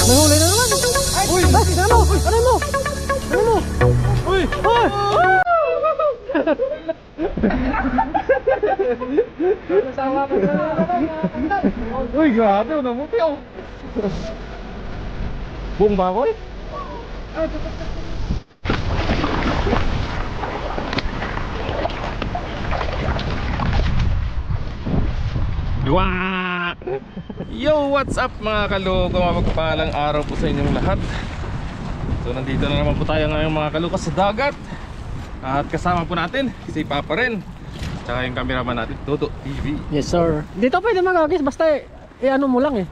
Nahuli na naman. Uy! Ano mo? Ano mo? Ano mo? Uy! Uy, grabe, ano mo piyaw? Buong bakoy? Wah! Yo, what's up mga kaloko? Mapagpalang araw po sa inyong lahat. So nandito na naman po tayo ngayon mga kaloko sa dagat. At kasama po natin si Papa rin, tsaka yung cameraman natin, Toto TV. Yes sir. Dito pwede magagis, basta ano mo lang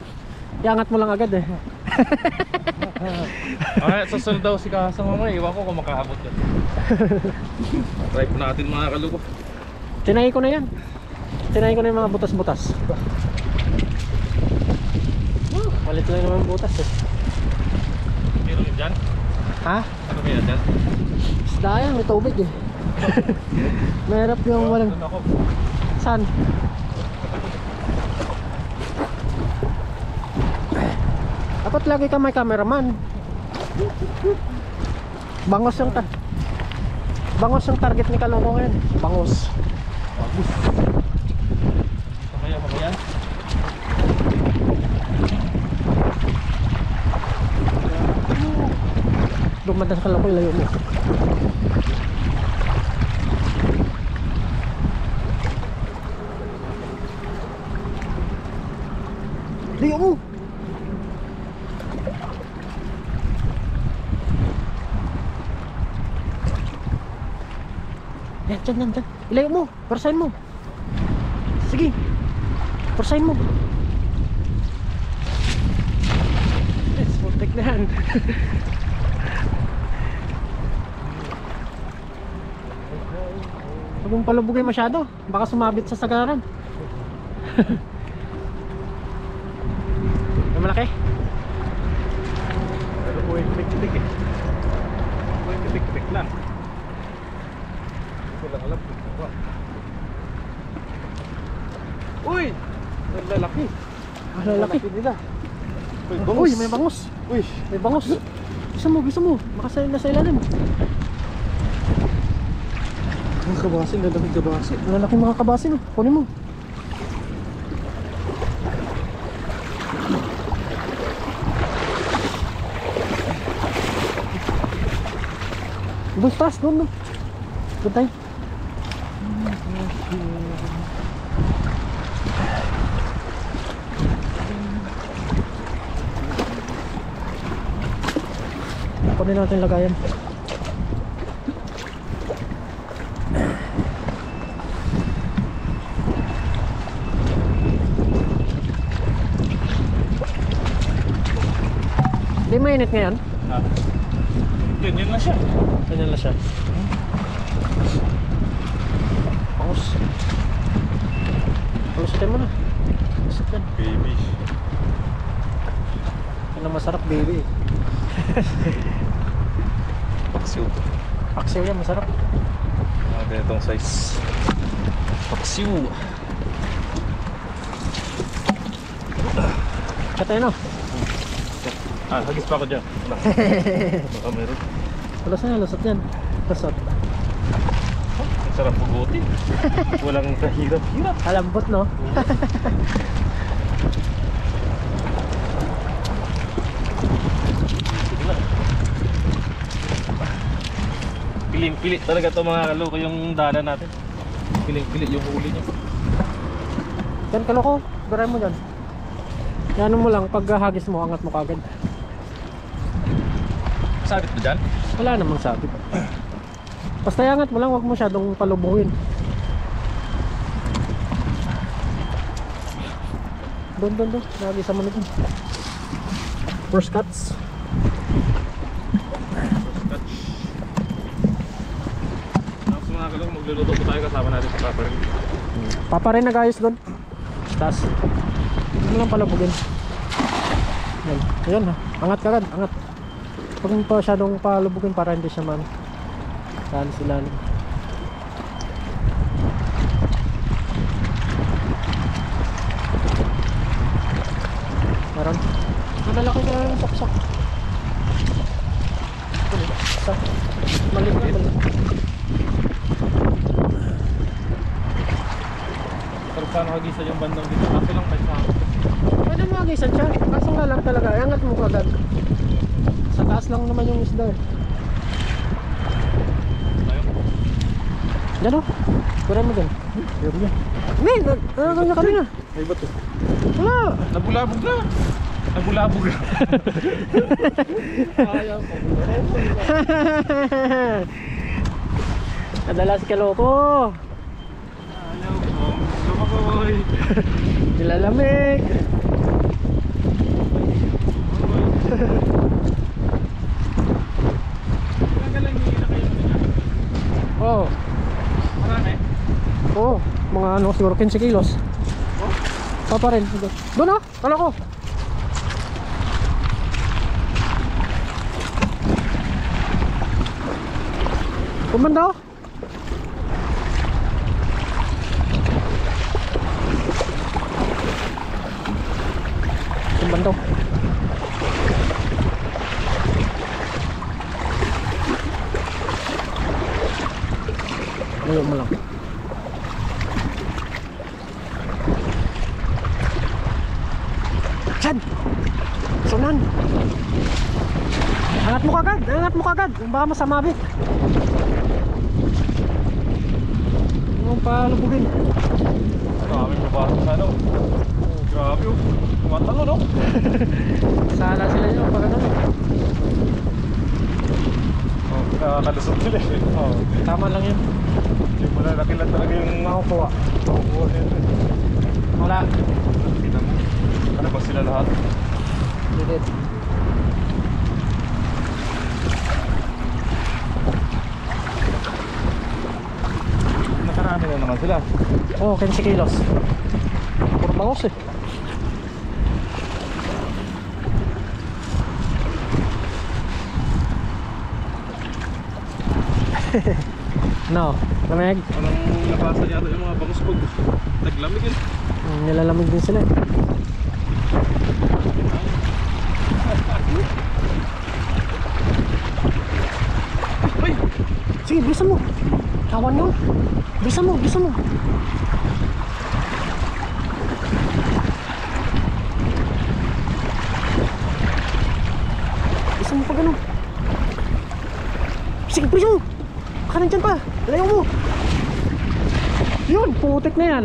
iangat mo lang agad Ay, susunod daw si Kasa mamaya. Iwan ko kung makaabot yan. Try po natin mga kaloko. Tinahi ko na yan. Tinahi ko na yung mga butas-butas. Malit lang naman butas Meron yun dyan? Ha? Ano kaya dyan? Isda yan, may tubig Mahirap yung walang... Doon ako. Saan? Dapat lagi ka may cameraman. Bangos yung target ni Kaloko ngayon. Bangos. Bagus. Dito kaya ba yan? Dumadas ka lang ko, ilayo mo. Layo mo. Yan, dyan. Ilayo mo, persahin mo. Sige, persahin mo. Yes, putik na yan. Huwag mong palubugin masyado, baka sumabit sa sagaran. May malaki? Pero po yung tik-tik po yung tik-tik lang. Hindi ko lang alam kung ano. Uy! Ang lalaki. Ang lalaki nila. Uy, bangus. Uy, may bangus. Uy! May bangus. Bisa mo. Baka nasa ilalim. Ang kabasin, lalaki kabasin. Lalaki mga kabasin kunin mo. Doon taas, doon. Doon tayo. Kunin natin lagayan. Hindi mainit ngayon? Ah. Ganyan na siya. Ganyan na siya. Pangos. Palusutin mo na. Palusutin. Baby. Yan ang masarap, baby. Paksiw. Paksiw yan, masarap. Mga ganitong size. Paksiw. Katay no? Ah, hagis pa ako dyan. Baka meron. Lusot yan. Lusot. Ang sarap pugutin. Walang kahirap-hirap. Kalambot no? Piling-pili talaga ito mga kaloko yung dala natin. Piling-pili yung huli niya. Yan Kaloko, garay mo dyan. Yan mo lang, pag hagis mo, angat mo kagad. Sabit ba dyan? Wala namang sabit. Basta angat mo lang, huwag mo masyadong palubuhin. Doon. Lagi sa manod. First cuts. Tapos mga kaloko, magluluto po tayo kasama natin sa Papa rin. Papa rin nag-ayos doon. Taas. Huwag mo lang palubugin. Yan. Ayan ha. Angat kagad. Angat. Huwag mo pa masyadong palubugin para hindi siya man. Saan sila. Meron. malalaki na yung saksak. Isa. Maliit na maliit. Pero paano kagisa yung bandang dito? Kasi lang may sama. Pwede mo agisan siya. Kaso nga lang talaga, angat mo kagad. Sa taas lang naman yung isda eh. Ayun. Diyan o. Kuran mo dyan. Meron yan. Hindi, nagagawin niya kanina. May bato. Wala. Nabulabog na. Nabulabog na. Ayaw ko. Nadalas ka loko. Ayaw ko. Lumakoy. Nilalamig. Magalang hindi na kayo nila. Oo. Marami. Oo. Mga ano siguro 15 kilos. Oh? Papa rin. Doon ah. Kala ko. Kumanda oh. Kumanda oh. Layo mo lang. Chad! Sunan! Angat mo kagad! Angat mo kagad! Baka masamabit. Yung palubugin. Marami mabasok sa ano. Grabe oh. Tumatalo no? Sala sila nyo pag ano. Oh, nakakalusot sila eh. Oh. Tama lang yun. Yung malalaki lang talaga yung Makukuha. makukuha nila. Wala. Kita mo. Ano ba sila lahat? Didit. Nakarami na naman sila. Oo, 15 kilos. Puro bangos eh. No, lamig. Anong labasan yata yung mga bangus pag naglamig yun? Nilalamig din sila eh. Ay! Sige, bilisan mo. Tawan yun. Bilisan mo, bilisan mo. Bilisan mo pa gano'n. Sige, bilisan mo. Baka nandyan pa. Layo mo. Yun, putik na yan.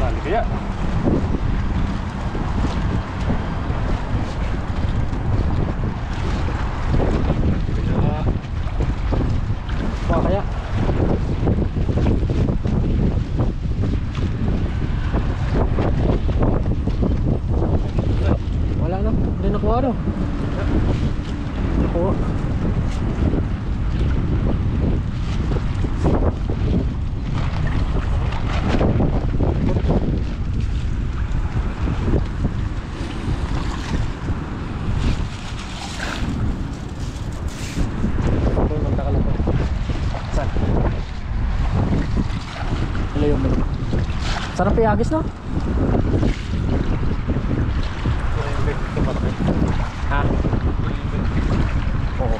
Nali kaya? Baka kaya. Wala na, hindi nakuha no. Nakuha. Sarap iagis no? Ha? Oo.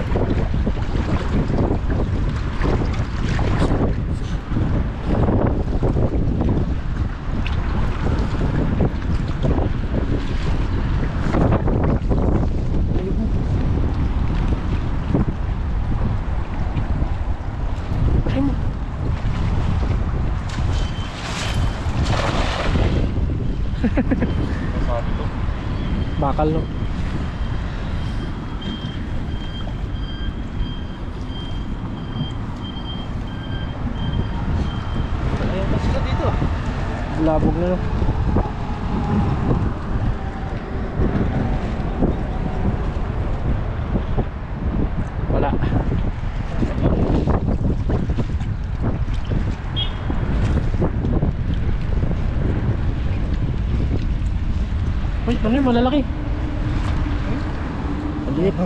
Masabi to. Bakal no? Ayun pa sila dito. Labog na no? Wala. Uy, ano yun? Malalaki. Maliit.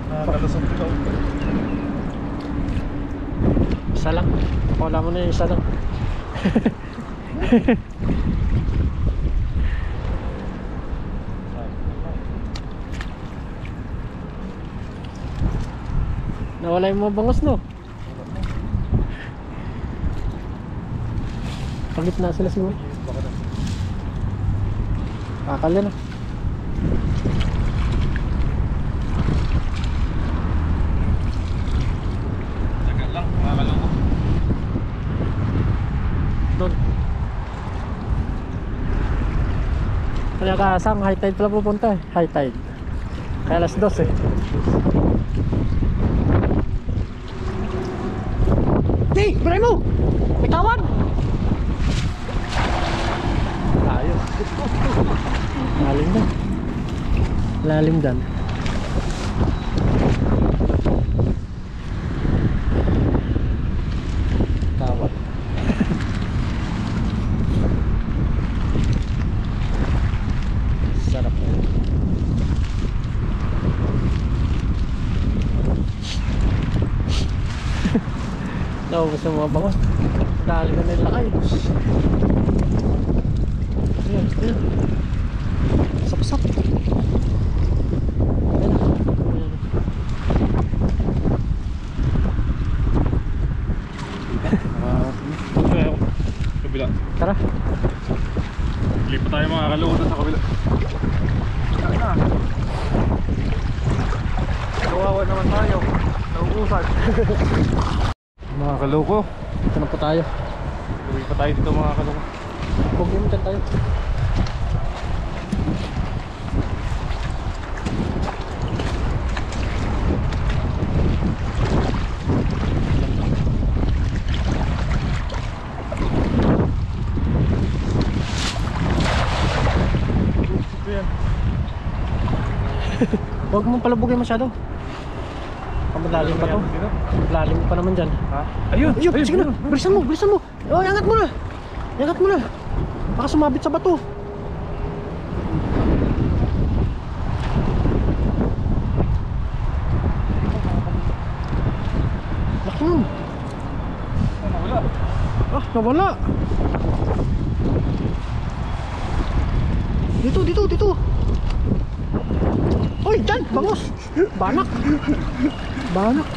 Nakakalusot ito. Isa lang. Wala mo na yung isa lang. Nawala yung mga bangos, no? Pagit na sila siguro. Akala na. Tagal lang, mga kaloko. Doon. Kaya kasang high tide pala pupunta eh. High tide. Kaya alas 2 eh. Hey! Bray mo! May tawad! Tayo. Lalim na. Lalim dan. Tawad. Sarap na. Naubos ang mga bangos. Dali na nila kayo. Ayan, ayan. Sapsap. Ayan. Ayan. Kabila. Tara. Lipat tayo mga kaloko doon sa kabila. Kawawa naman tayo. Nauusan. Mga kaloko, Ito na po tayo. uwi pa tayo dito mga kaloko. Huwag mo dyan tayo. Huwag mong palabugin masyado. Malalim pa to. Lalim pa naman dyan. Ha? Ayun! Ayun, sige na. Bilisan mo, bilisan mo. Oh, iangat mo na. Iangat mo na. Baka sumabit sa bato. Laki nun. Nawala. Ah, nawala. Dito, dito, dito. Oy, dyan, bangos. Banak. Banak.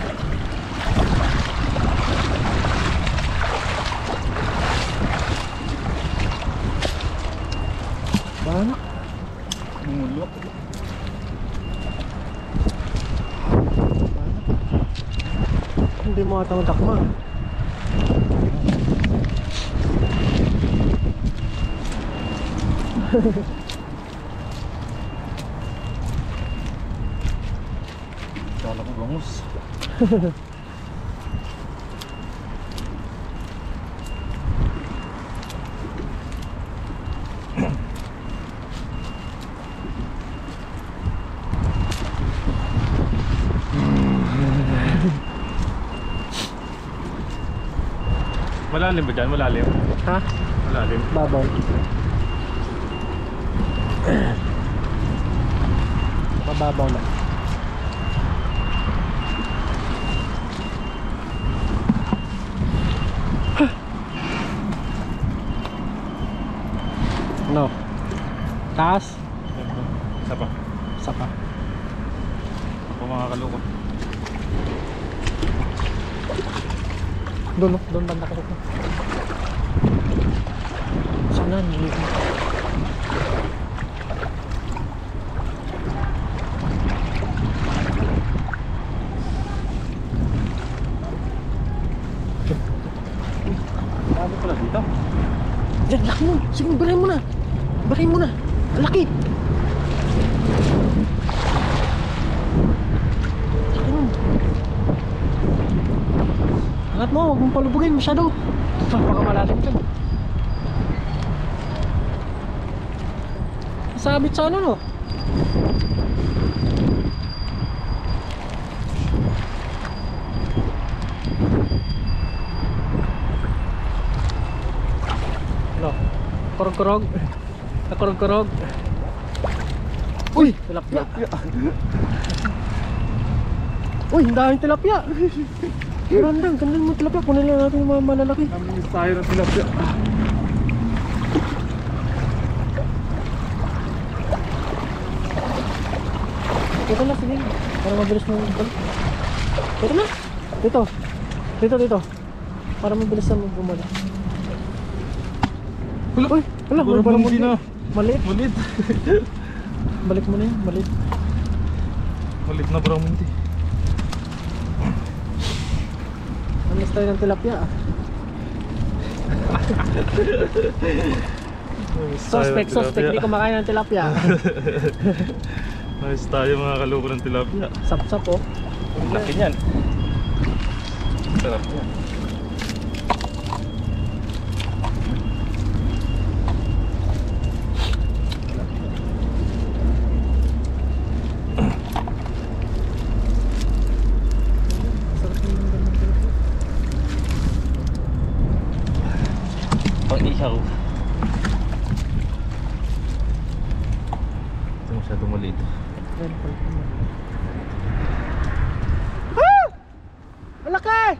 Banak. Bumulok. Banak. Hindi mo ata madakma. Kala ko bangus. Malalim ba dyan? Malalim? Ha? Malalim. Babaw. Mababaw na. No. Taas. Isa pa. Sapa. Ako mga kaloko. Doon, doon banda ka dito. Sana niligo. Ano pala dito? Yan, laki mo. Sige, barayin mo na. Barayin mo na. Ang laki. Laki mo. Angat mo, huwag mong palubugin masyado. Baka malalim ka. Sabit sa ano, no? Ano? Kurog-kurog. Nakurog-kurog. Uy! Tilapia. Uy, ang daming tilapia. Gandang mo tilapia. Kunin lang natin yung mga malalaki. Naminis tayo ng tilapia. Dito na, sige. Para mabilis mo bumalik. Dito na. Dito. Dito. Para mabilis na bumalik. Uy, wala. Baramundi na. Maliit. Malit. Balik mo na yun, maliit. Malit na baramundi. Alas tayo ng tilapia ah. Suspect, hindi kumakain ng tilapia. Ayos tayo mga kaloko ng tilapia. Sap-sap oh. Laki niyan. Sarap niyan. Sarap yung ganun tilapia. Pang-ihaw. Ito masyadong maliit. Ah! Malaki!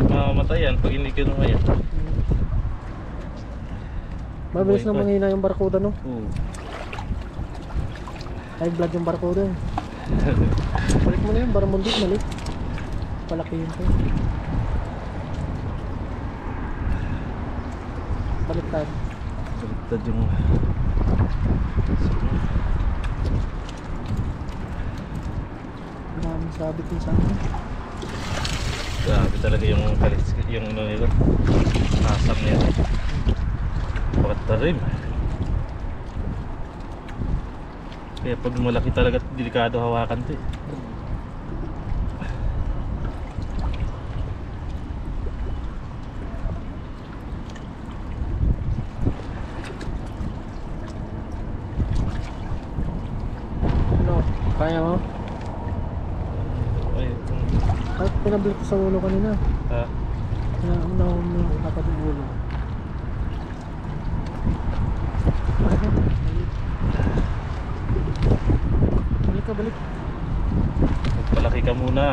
Mamamatay yan pag hindi ka nung ayan. Mabilis na Buhay pa. manghina yung barkuda no. Oo. High blood yung barkuda eh. Balik mo na yun, baramundi, mali. Palaki yun po. Balik tayo. Baliktad yung... Maraming sabit yung sa akin. Grabe talaga yung kalis, yung ano nila. Asam niya. Bakit tarim? Kaya pag malaki talaga, delikado hawakan to eh. Ano? Kaya mo? Ay, Kahit pinabalik ko sa ulo kanina. ha? Nauna ko may dapat yung ulo. Balik ka, balik. Magpalaki ka muna.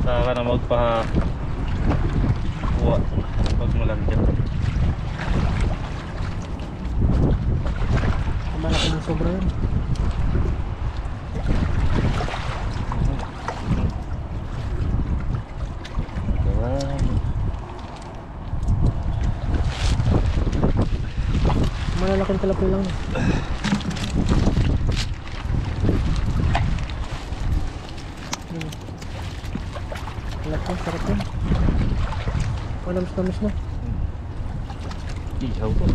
Saka ka na magpa-kuha. Pag malaki ka. Malaki ng sobra yun. Malalaking tilapia lang. Laki, sarap yun. Manamis-namis na. Ihaw to.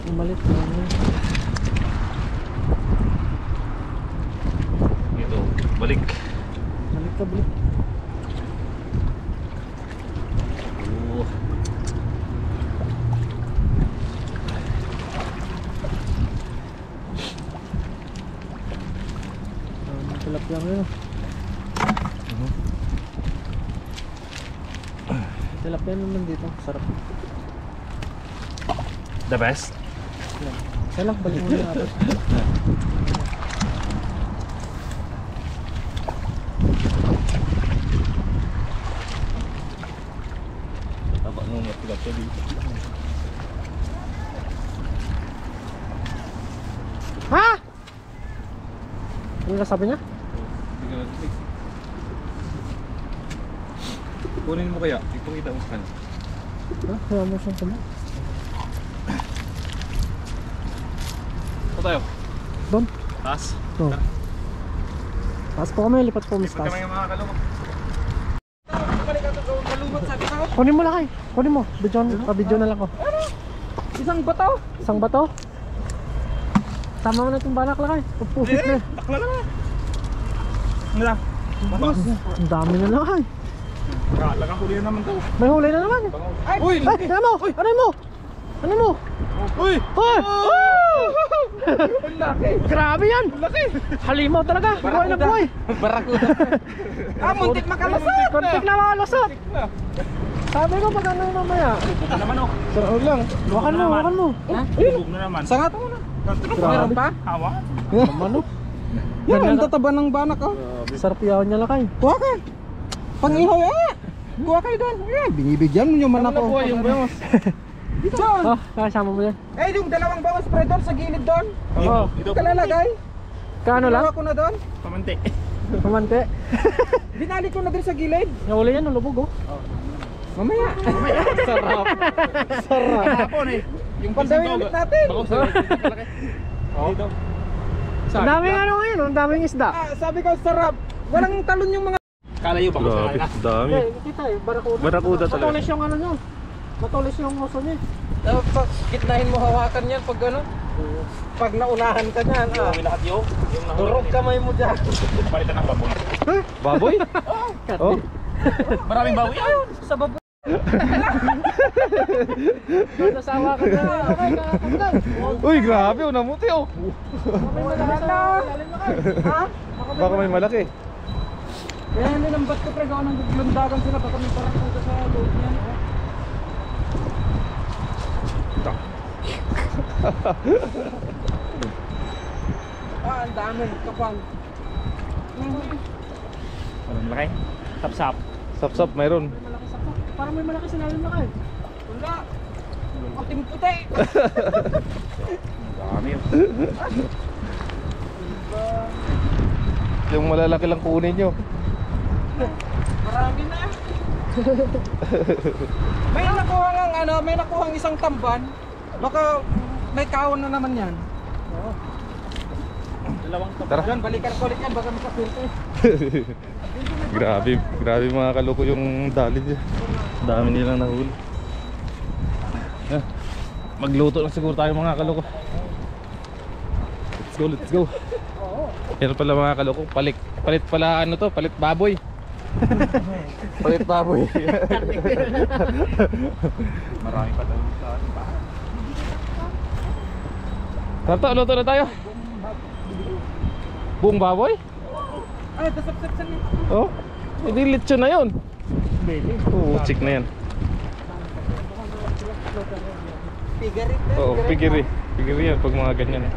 Yung malit na ano. Ito, balik. Balik ka, balik. Oo. Tilapia ngayon. Tilapia naman dito, sarap. The best? Kaya lang, balik mo na abot. Taba nung matigat ka dito. Ha? Ano na sabi niya? Kunin mo kaya, ipakita mo sa kanya. Ha? Kaya mo siyang tama. Ito tayo. Doon? Taas. Oo. Taas po kami, lipat po mas taas. Kami mga kalungan. Kalungan sabi ko. Kunin mo lang kay. Kunin mo. Video na lang ko. Isang bato. Isang bato. Tama mo na itong banak lang kay. Pupusip na. Bakla lang. Ano lang? Ang dami na lang kay. Lagang huli na naman to. May huli na naman. Ay! Uy! Ay, ano mo? Ano mo? Ano mo? Uy! Hoy! Laki! Grabe yan! Laki! Halimaw talaga. Buhay na buhay. Barakuda. Muntik makalasap! Kontik na makalusot. Sabi ko pag ano mamaya. Ano naman oh? Sarap lang. Wakan mo, wakan mo. Bubog na naman. Sangat mo na. Grabe pa. Hawa. Naman oh. Yan, ang tataba ng banak oh. Sarap yawan niya lakay. Kuha ka. Pang-ihaw kuha kayo doon. Binibigyan mo yung Ano manak ko. po yung bangos? Doon. Oh, kasama mo yan. Yung dalawang bangos pre doon sa gilid doon. Oh, Ito kalalagay. kano lang? Ginawa ko na doon. Pamante. Pamante. Binalik ko na doon sa gilid. Nahuli yan, nalubog oh. Mamaya. Sarap. Sarap. Hapon eh. Yung Pandawin ulit natin. Bangos. Dito. Ang daming ano ngayon, ang daming isda. Sabi ko sarap. Walang talon yung mga. Kalayo bangos na kanina. Dami. Okay, kita eh, barakuda. Barakuda talaga. Matulis yung ano nyo. Matulis yung uso niya. Dapat gitnahin mo hawakan yan pag ano. Pag naunahan ka niyan. May lahat yung nahuli. Durog kamay mo dyan. Palitan ng baboy. Baboy? Oh. Maraming baboy yan. Sa babo. Nasawa ka na. Okay, kakagdag. Uy, grabe oh, namuti oh. Okay, malakas na. Lalim na kayo. Ha? Baka may malaki. Kaya hindi nang ba't ko pre gawa ng lundagan sila. Baka may parang puta sa loob niyan. Ang dami. Kapal. Walang malaki. Sapsap. Sapsap, mayroon. May malaki sakto. Parang may malaki sa lalim na kayo. Wala. Ating puti. Dami yun. Yung malalaki lang kunin nyo. Marami na. May nakuha ng ano, may nakuha ng isang tamban. Baka may kaon na naman yan. Dalawang top. Tara. Yan, balikan ko ulit yan, baka makapirte. Grabe, grabe mga kaloko yung dali niya. Dami nilang nahuli. Magluto na siguro tayo mga kaloko. Let's go, let's go. Yan pala mga kaloko, palit pala ano to, palit baboy. Palit baboy. Marami pa daw sa ano pa. Tato, luto na tayo. Buong baboy? Ay, tasap-sap sa niyo. Oh, hindi lechon na yun. Oo, chick na yan. Pigarit. Oo, pigiri. Pigiri yan pag mga ganyan.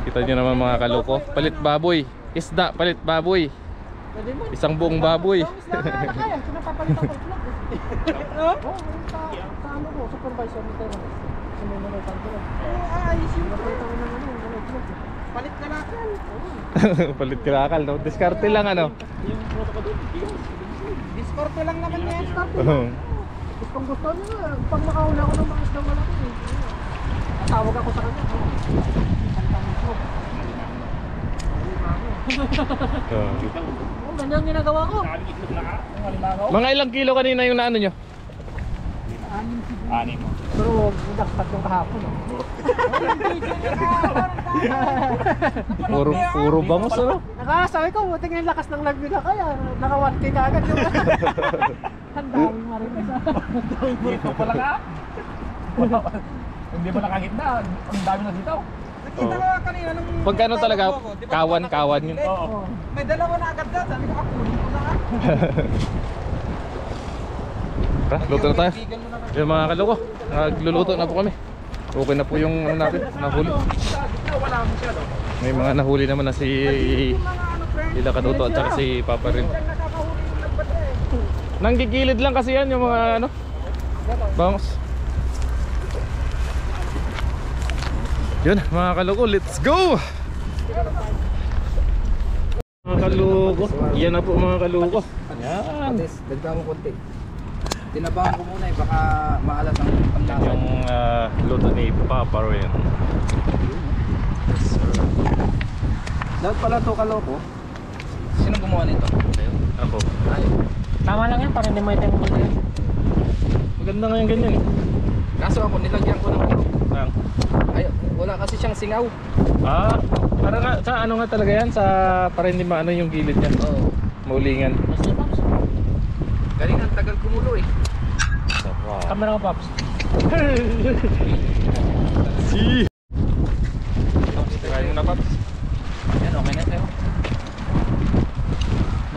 Kita nyo naman mga kaloko. Palit baboy. Isda, palit baboy. Pwede mo. Isang buong baboy. Isda na kaya. Pinapapalitan ko yung vlog eh. Oo, sa ano ko, supervisor mo tayo. Sa may manutan ko lang. Ayos yun. Napalitan ko ng ano, yung vlog eh. Palit ka lang. Palit kilakal, no? Diskarte lang ano. Yung photo ko doon. Discorto lang naman yan. Gustong gusto niya na. Pag makauna ako ng mga isdang malaki eh. Tawag ako sa kanya. Oh, ganyan ginagawa ko. Mga ilang kilo kanina yung naano nyo? Anim mo. Pero nagdapat yung kahapon. Puro bangos ano? Nakasabi ko, buti nga yung lakas ng live nila kaya naka 1K ka agad yung ang daming marinas. Dito pala ka. Hindi mo nakakita. Ang dami na dito. Nakita ko kanina nung... Pagkano talaga? Kawan yun. Oo. May dalawa na agad dyan. Sabi ko, kunin ko na nga. Tara, luto na tayo. Kaibigan mo na lang. Yung mga kaloko, nagluluto na po kami. Okay na po yung ano natin, nahuli. Wala mo siya doon. May mga nahuli naman na si Ila Kaduto at saka si Papa rin. Nakakahuli yung nagbat eh. Nanggigilid lang kasi yan yung mga ano. Bangos. Yun mga kaloko, let's go! Mga kaloko, yan na po mga kaloko. Yan. Dagdag mo konti. Tinabahan ko muna eh, baka maalat ang Yan panlasa. yung luto ni Papa rin. Dapat pala to kaloko. Sino gumawa nito? Ako. Ay, Tama lang yan, para hindi may time ko yan. Maganda nga yung ganyan eh. kaso ako nilagyan ko ng ano. Ang. Ay, wala kasi siyang singaw. Ah, para nga, sa ano nga talaga yan? Sa, para hindi maano yung gilid niya. Oo. Maulingan. Galing ang tagal kumulo eh. Sarap. Kamera ko, Pops. Si. Try mo na, Paps. Yan, okay na sa'yo.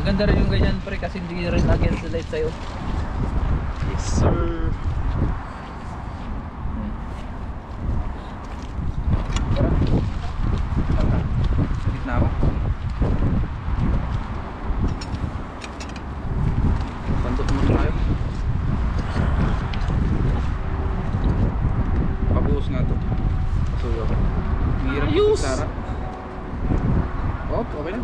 Maganda rin yung ganyan pre kasi hindi rin against the light sa'yo. Yes, sir. Ayos! Sarap. Oh, okay na.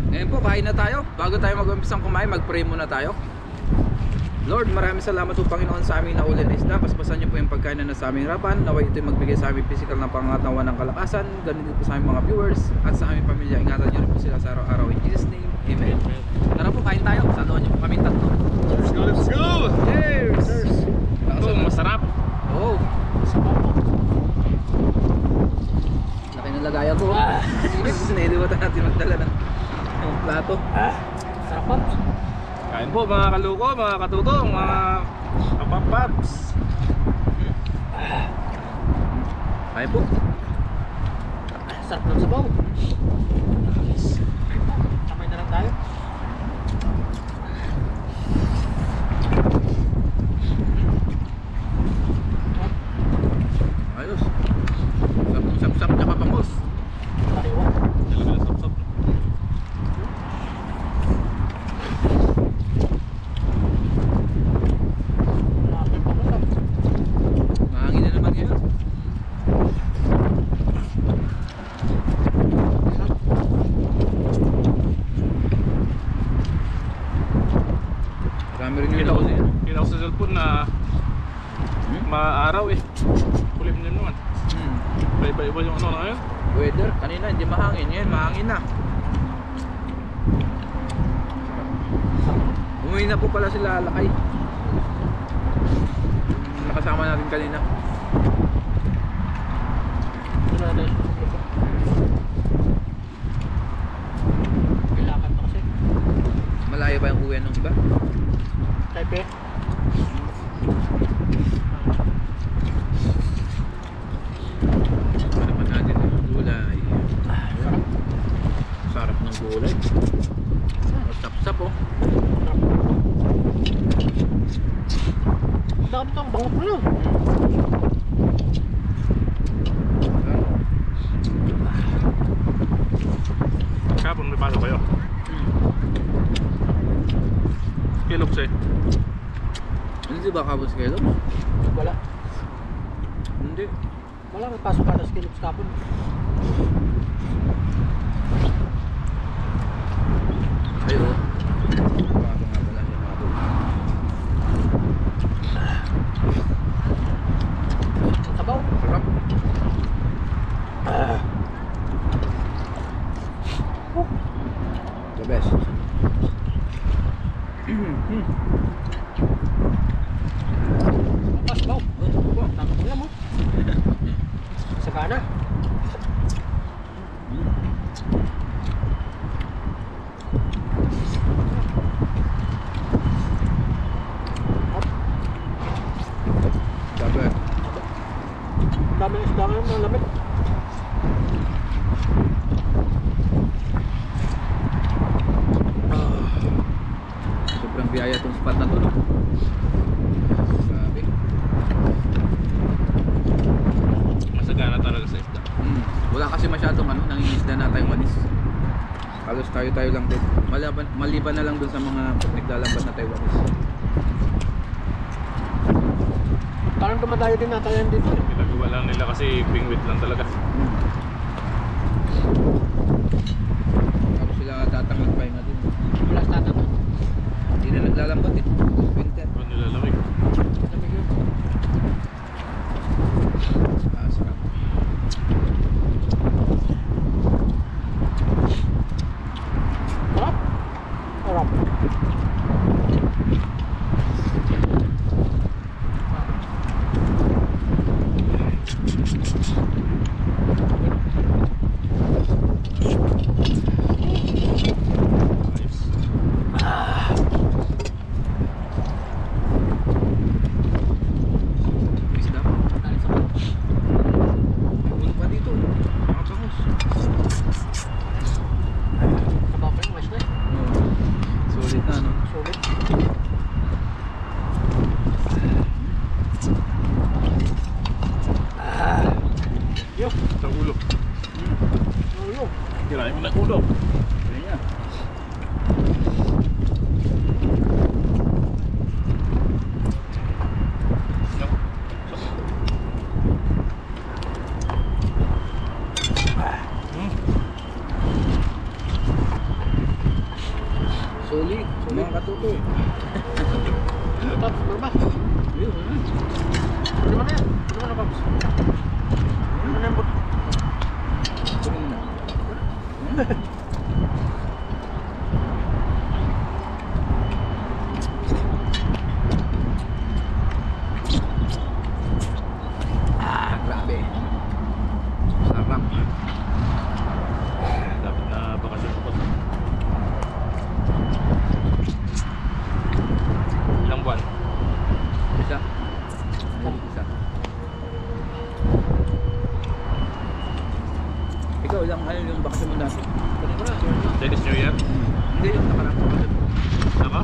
Ngayon po, kain na tayo. Bago tayo mag-umpisang kumain, mag-pray muna tayo. Lord, maraming salamat po Panginoon sa aming nauli na isda. Paspasan niyo po yung pagkain na nasa aming harapan. Naway ito'y magbigay sa aming physical na pangatawan ng kalakasan. Ganun din po sa aming mga viewers at sa aming pamilya. Ingatan niyo rin po sila sa araw-araw. In Jesus' name, Amen. Tara po, kain tayo. Saluhan niyo po kaming tatlo. Let's go, let's go! Cheers! Ito, masarap. Oh. Laki ng lagayan ko. Nailiwatan natin magdala ng plato. Sarap Pops. Kain po mga kaluko, mga katutong, mga kapapaps. Kain po. Sarap ng sabaw. Kamay na lang tayo. Ayos. Sap-sap na kapangos. Kariwa. Talaga na sap-sap. Malapit pa ko sa. Mahangin na naman ngayon. Marami rin yung Kita ko, laon yan. kita ko sa cellphone na maaraw eh. Kulim niyo naman. Iba-iba yung ano na ngayon. Weather, kanina hindi mahangin. Ngayon mahangin na. Umuwi na po pala sila Lakay. Nakasama natin kanina. Wala na yung kailangan pa kasi. Malayo ba yung uwi ng iba? Taipei. Naman natin yung gulay. Sarap. Sarap ng gulay. Sap-sap oh. Ang dami itong bango pa lang. Kapon may pasok kayo. Kilogs eh. Hindi ba kabos kayo? Wala. Hindi. Wala, may pasok ka na sa Kilops kapon. Ayo. Bago nga pala yung mga buhay. Ang sabaw. Sarap. The best. Ang sabaw. Tama mo lang mo. Sagana. Sabi. Dami ng isda ngayon, ang lamig. Sobrang biyaya itong spot na to, no? Grabe. Masagana talaga sa isda. Wala kasi masyadong nangingisda na Taiwanese. Halos tayo lang din. Maliban na lang dun sa mga naglalambat na Taiwanese. Parang dumadayo din natin yan dito. Pinagawa lang nila kasi bingwit lang talaga. Tapos sila tatangag pa yung natin. Wala sa tatang. Hindi na naglalambat eh. Winter. Kung nilalamig. Lamig yun. Sarap. Sarap. Sarap. Ayos. Paps, baba. Ayun, ayun. Pwede mo na yan. Pwede mo na, Paps. Pwede mo na yung but. Tingin na. Grabe. Sarap. Dapat na bakasyon ko pa. Ilang buwan? Isa. Isa. Ikaw lang, ano yung bakasyon mo dati? Chinese New Year? Hindi yung nakarang bakasyon mo. Ako?